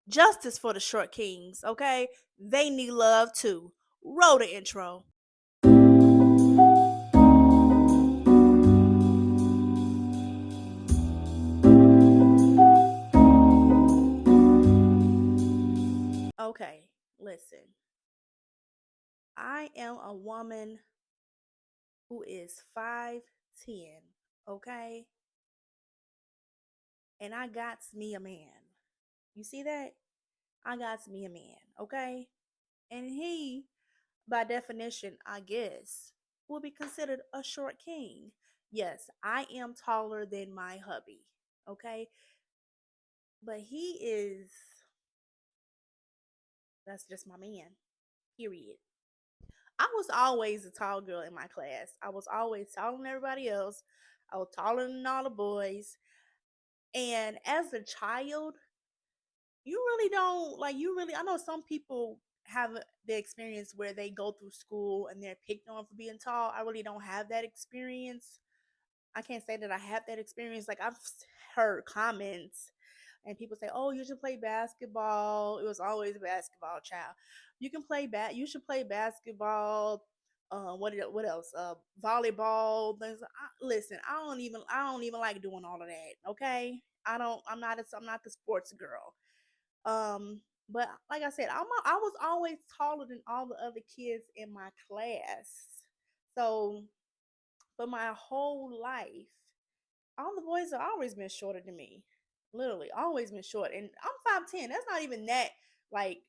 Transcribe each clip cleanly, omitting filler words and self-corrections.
Justice for the short kings, okay? They need love too. Roll the intro. Okay, listen. I am a woman who is 5'10", okay? And I got me a man. You see that? I got me a man, okay? And he, by definition, I guess, will be considered a short king. Yes, I am taller than my hubby, okay? But that's just my man, period. I was always a tall girl in my class. I was always taller than everybody else. I was taller than all the boys. And as a child, you really don't like you really I know some people have the experience where they go through school and they're picked on for being tall. I really don't have that experience. I can't say that I have that experience. Like I've heard comments and people say, "Oh, you should play basketball." It was always a basketball child. You can play You should play basketball. What else? Volleyball. Listen, I don't even like doing all of that. Okay, I don't. I'm not the sports girl. But like I said, I was always taller than all the other kids in my class. So for my whole life, all the boys have always been shorter than me. Literally, always been short. And I'm 5'10". That's not even that like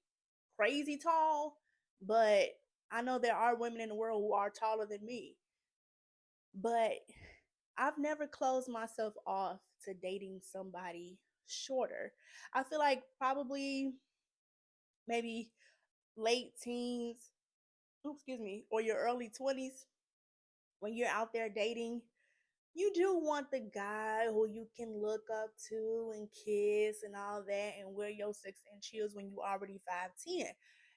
crazy tall. But I know there are women in the world who are taller than me. But I've never closed myself off to dating somebody shorter. I feel like probably maybe late teens, excuse me, or your early 20s when you're out there dating, you do want the guy who you can look up to and kiss and all that and wear your 6-inch heels when you already 5'10".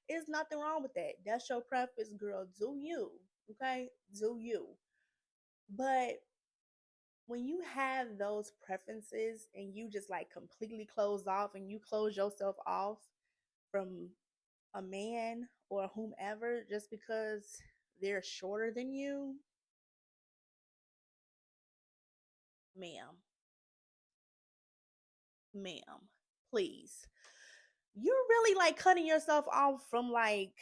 There's nothing wrong with that. That's your preference, girl. Do you. Okay? Do you. But when you have those preferences and you just like completely close off and you close yourself off from a man or whomever just because they're shorter than you, ma'am, ma'am, please. You're really like cutting yourself off from like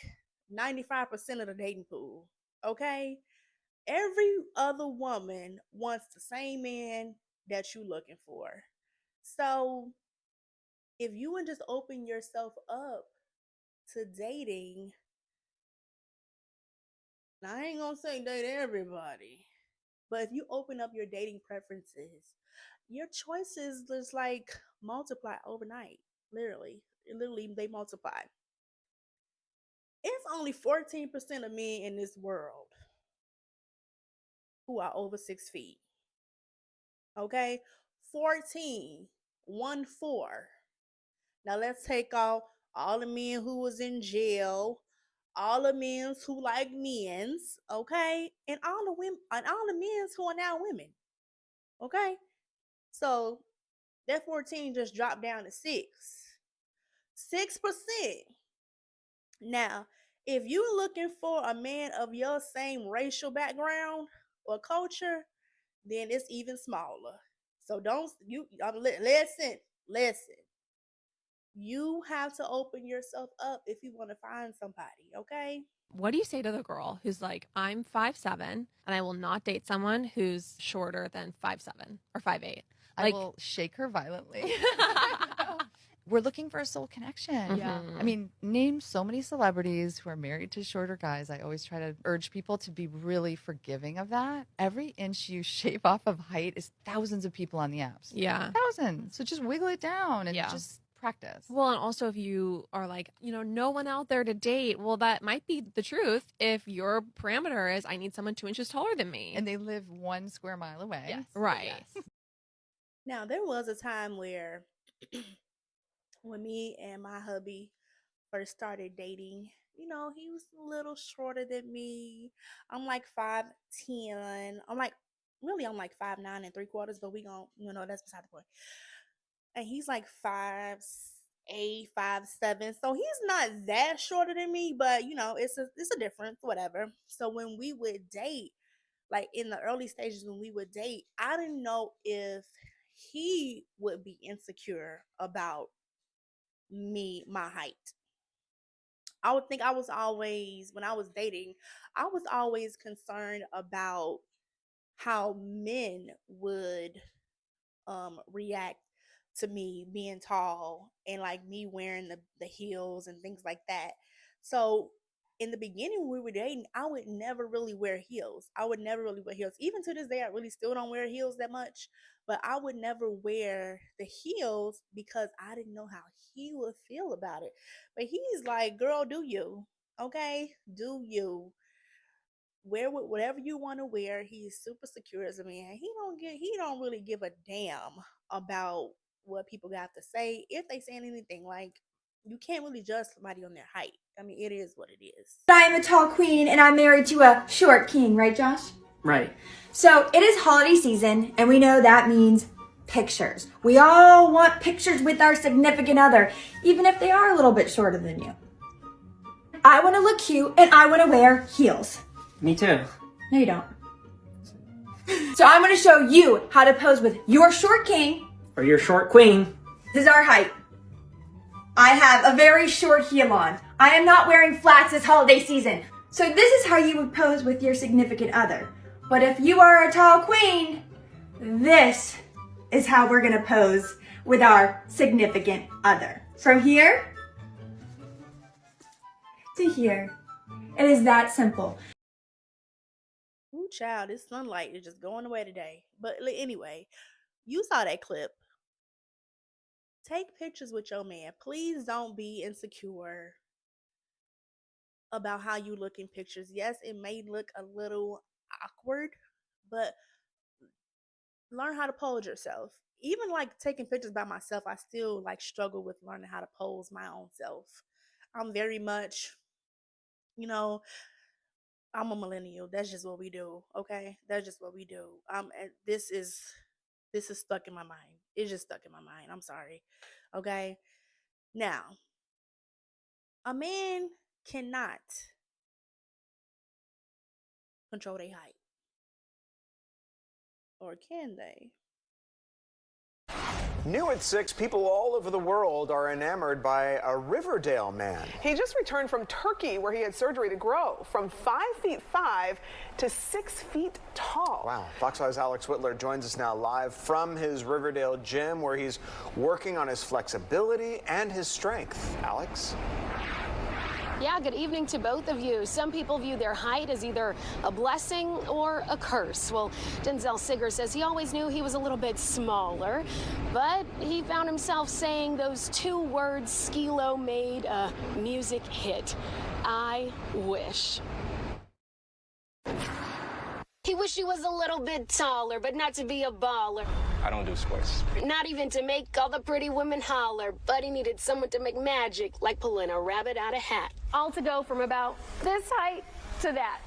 95% of the dating pool. Okay? Every other woman wants the same man that you looking for. So if you would just open yourself up to dating, now I ain't gonna say date everybody, but if you open up your dating preferences, your choices just like multiply overnight. Literally, they multiply. It's only 14% of men in this world who are over 6 feet. Okay? 14. 1 4. Now let's take off all the men who was in jail, all the men who like men's, okay? And all the women and all the men who are now women. Okay? So that 14 just dropped down to 6. 6%. Now, if you're looking for a man of your same racial background or culture, then it's even smaller. So don't you listen. You have to open yourself up if you want to find somebody, okay? What do you say to the girl who's like, I'm 5'7" and I will not date someone who's shorter than 5'7" or 5'8"? I Like, will shake her violently. We're looking for a soul connection. Yeah. I mean, name so many celebrities who are married to shorter guys. I always try to urge people to be really forgiving of that. Every inch you shave off of height is thousands of people on the apps. Yeah. Thousands. So just wiggle it down and Yeah. just practice. Well, and also if you are like, no one out there to date, well, that might be the truth if your parameter is I need someone 2 inches taller than me. And they live 1 square mile away. Yes. Right. Yes. Now, there was a time where when me and my hubby first started dating, he was a little shorter than me. I'm like 5'10". I'm like 5'9" and 3/4, but we gon' that's beside the point. And he's like 5'8". 5'8", 5'7", so he's not that shorter than me, but it's a difference, whatever. So when we would date, like in the early stages when we would date, I didn't know if he would be insecure about my height. I would think I was always, when I was dating, I was always concerned about how men would react to me being tall and like me wearing the heels and things like that. So in the beginning when we were dating, I would never really wear heels. I would never really wear heels. Even to this day, I really still don't wear heels that much. But I would never wear the heels because I didn't know how he would feel about it. But he's like, girl, do you? Okay, do you? Wear whatever you want to wear. He's super secure as a man. He don't really give a damn about what people got to say. If they saying anything, like, you can't really judge somebody on their height. I mean, it is what it is. I am a tall queen and I'm married to a short king, right, Josh? Right. So it is holiday season and we know that means pictures. We all want pictures with our significant other, even if they are a little bit shorter than you. I want to look cute and I want to wear heels. Me too. No, you don't. So I'm going to show you how to pose with your short king. Or your short queen. This is our height. I have a very short heel on. I am not wearing flats this holiday season. So this is how you would pose with your significant other. But if you are a tall queen, this is how we're going to pose with our significant other. From here to here. It is that simple. Ooh, child, this sunlight is just going away today. But anyway, you saw that clip. Take pictures with your man. Please don't be insecure about how you look in pictures. Yes, it may look a little awkward, but learn how to pose yourself. Even like taking pictures by myself, I still like struggle with learning how to pose my own self. I'm very much, I'm a millennial. That's just what we do. Okay, that's just what we do. And this is stuck in my mind. It's just stuck in my mind. I'm sorry. Okay. Now, a man cannot control their height. Or can they? New at 6, people all over the world are enamored by a Riverdale man. He just returned from Turkey, where he had surgery to grow from 5'5" to 6 feet tall. Wow. Fox 5's Alex Whitler joins us now live from his Riverdale gym, where he's working on his flexibility and his strength. Alex? Yeah, good evening to both of you. Some people view their height as either a blessing or a curse. Well, Denzel Sigger says he always knew he was a little bit smaller, but he found himself saying those 2 words Skee-Lo made a music hit. I wish. He wished he was a little bit taller, but not to be a baller. I don't do sports. Not even to make all the pretty women holler, but he needed someone to make magic, like pulling a rabbit out of hat. All to go from about this height to that.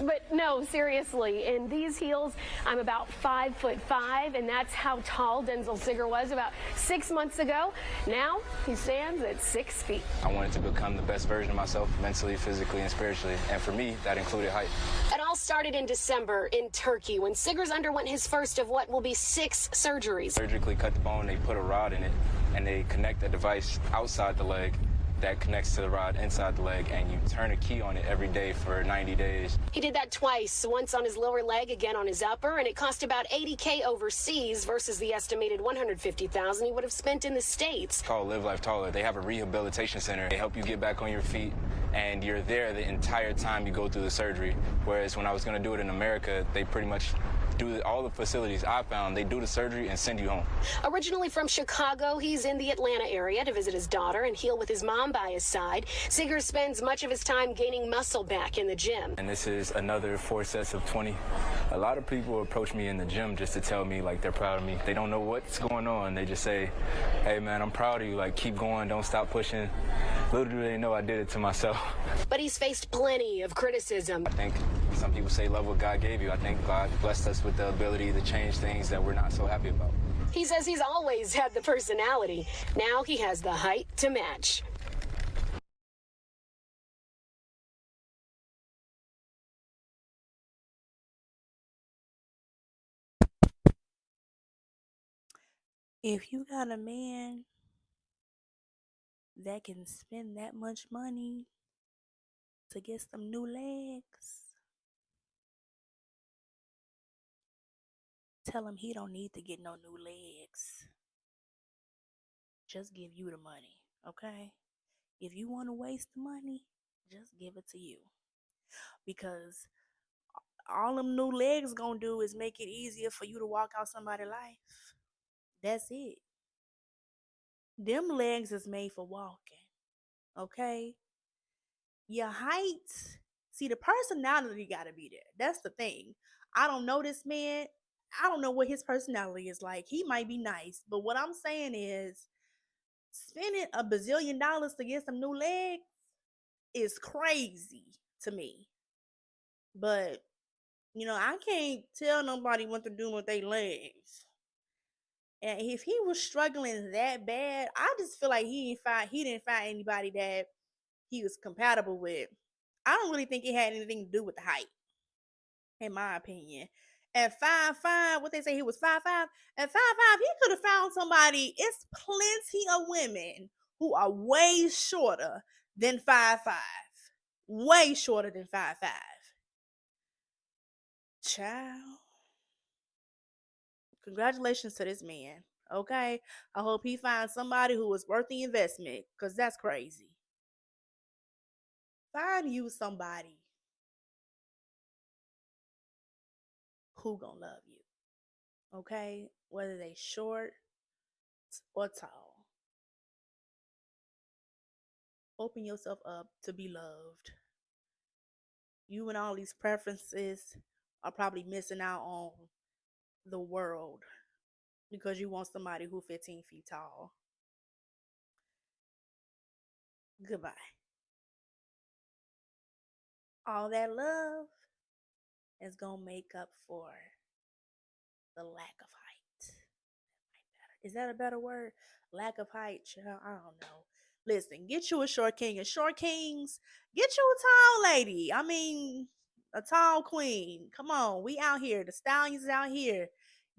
But no, seriously, in these heels, I'm about 5'5", and that's how tall Denzel Sigger was about 6 months ago. Now he stands at 6 feet. I wanted to become the best version of myself, mentally, physically, and spiritually. And for me, that included height. It all started in December in Turkey when Siggers underwent his first of what will be 6 surgeries. Surgically cut the bone, they put a rod in it, and they connect a device outside the leg that connects to the rod inside the leg, and you turn a key on it every day for 90 days. He did that twice, once on his lower leg, again on his upper, and it cost about $80K overseas versus the estimated $150,000 he would have spent in the States. It's called Live Life Taller. They have a rehabilitation center. They help you get back on your feet, and you're there the entire time you go through the surgery. Whereas when I was going to do it in America, they pretty much do all the facilities I found. They do the surgery and send you home. Originally from Chicago, he's in the Atlanta area to visit his daughter and heal with his mom by his side. Sigger spends much of his time gaining muscle back in the gym. And this is another 4 sets of 20. A lot of people approach me in the gym just to tell me like they're proud of me. They don't know what's going on. They just say, hey man, I'm proud of you. Like, keep going, don't stop pushing. Little do they know I did it to myself. But he's faced plenty of criticism. I think some people say love what God gave you. I think God blessed us with the ability to change things that we're not so happy about. He says he's always had the personality. Now he has the height to match. If you got a man that can spend that much money to get some new legs, tell him he don't need to get no new legs. Just give you the money, okay? If you want to waste the money, just give it to you. Because all them new legs gonna do is make it easier for you to walk out somebody's life. That's it. Them legs is made for walking, okay? Your height, see, the personality gotta be there. That's the thing. I don't know this man. I don't know what his personality is like. He might be nice, but what I'm saying is, spending a bazillion dollars to get some new legs is crazy to me. But I can't tell nobody what to do with their legs. And if he was struggling that bad, I just feel like he didn't find anybody that he was compatible with. I don't really think it had anything to do with the height, in my opinion. At 5'5", what they say he was 5'5". At 5'5", he could have found somebody. It's plenty of women who are way shorter than 5'5". Way shorter than 5'5". Child. Congratulations to this man. Okay? I hope he finds somebody who is worth the investment, because that's crazy. Find you somebody who gonna love you. Okay? Whether they short or tall. Open yourself up to be loved. You and all these preferences are probably missing out on the world because you want somebody who 15 feet tall. Goodbye. All that love is gonna make up for the lack of height. Is that a better word? Lack of height, child. I don't know. Listen, get you a short king. And short kings, get you a tall lady. I mean, a tall queen. Come on, we out here. The stallions out here.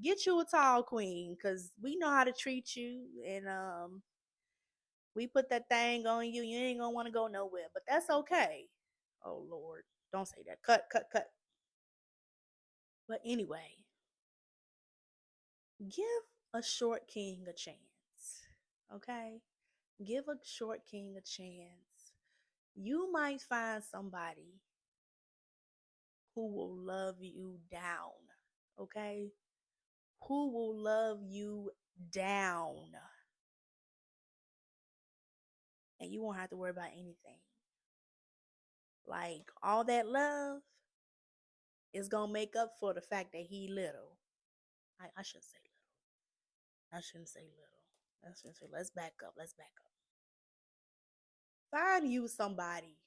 Get you a tall queen, because we know how to treat you. And we put that thing on you. You ain't gonna want to go nowhere. But that's okay. Oh Lord. Don't say that. Cut, cut, cut. But anyway, give a short king a chance. Okay? Give a short king a chance. You might find somebody who will love you down. Okay? Who will love you down. And you won't have to worry about anything. Like, all that love is gonna make up for the fact that he little. I shouldn't say little. I shouldn't say little. I shouldn't say, let's back up. Let's back up. Find you somebody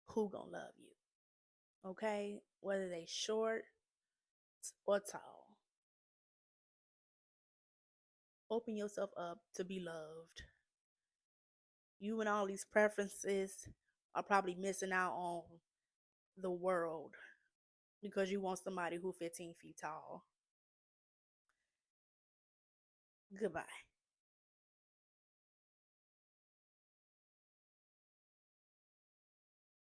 who gonna love you. Okay? Whether they short or tall. Open yourself up to be loved. You and all these preferences are probably missing out on the world because you want somebody who 15 feet tall. Goodbye.